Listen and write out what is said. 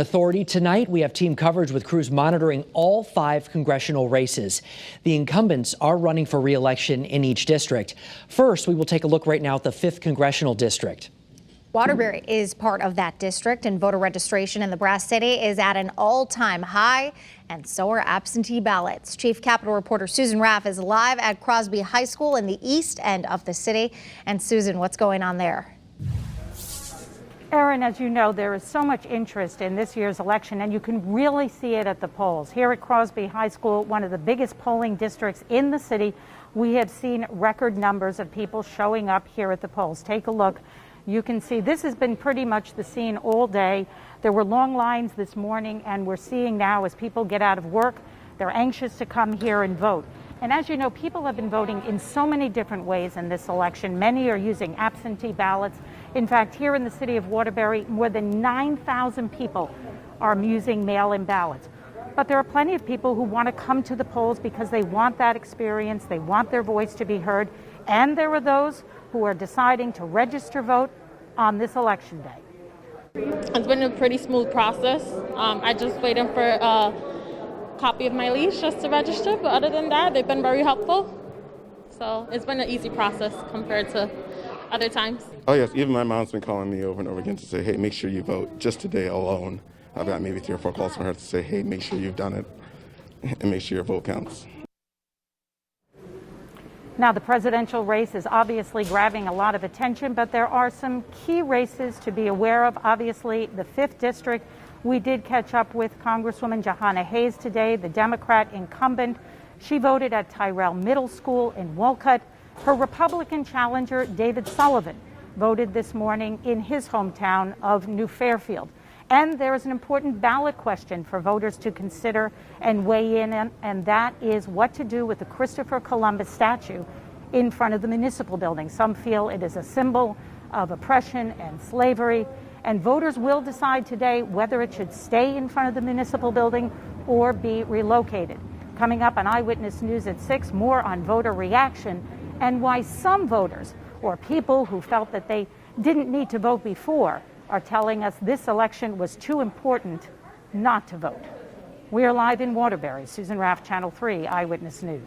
Authority tonight, we have team coverage with crews monitoring all 5 congressional races. The incumbents are running for re-election in each district. First, we will take a look right now at the 5th congressional district. Waterbury is part of that district, and voter registration in the Brass City is at an all-time high, and so are absentee ballots. Chief Capitol reporter Susan Raff is live at Crosby High School in the east end of the city. And Susan, what's going on there? Erin, as you know, there is so much interest in this year's election, and you can really see it at the polls. Here at Crosby High School, one of the biggest polling districts in the city, we have seen record numbers of people showing up here at the polls. Take a look. You can see this has been pretty much the scene all day. There were long lines this morning, and we're seeing now as people get out of work, they're anxious to come here and vote. And as you know, people have been voting in so many different ways in this election. Many are using absentee ballots. In fact, here in the city of Waterbury, more than 9,000 people are using mail-in ballots. But there are plenty of people who want to come to the polls because they want that experience, they want their voice to be heard, and there are those who are deciding to register vote on this election day. It's been a pretty smooth process. I just waiting for a copy of my lease just to register, but other than that, they've been very helpful. So it's been an easy process compared to other times. Oh yes, even my mom's been calling me over and over again to say, hey, make sure you vote. Just today alone, I've got maybe 3 or 4 calls from her to say, hey, make sure you've done it and make sure your vote counts. Now, the presidential race is obviously grabbing a lot of attention, but there are some key races to be aware of. Obviously, the 5th district, we did catch up with Congresswoman Jahana Hayes today, the Democrat incumbent. She voted at Tyrell Middle School in Wolcott. Her Republican challenger, David Sullivan, voted this morning in his hometown of New Fairfield. And there is an important ballot question for voters to consider and weigh in on, and that is what to do with the Christopher Columbus statue in front of the municipal building. Some feel it is a symbol of oppression and slavery, and voters will decide today whether it should stay in front of the municipal building or be relocated. Coming up on Eyewitness News at 6, more on voter reaction and why some voters, or people who felt that they didn't need to vote before, are telling us this election was too important not to vote. We are live in Waterbury. Susan Raff, Channel 3 Eyewitness News.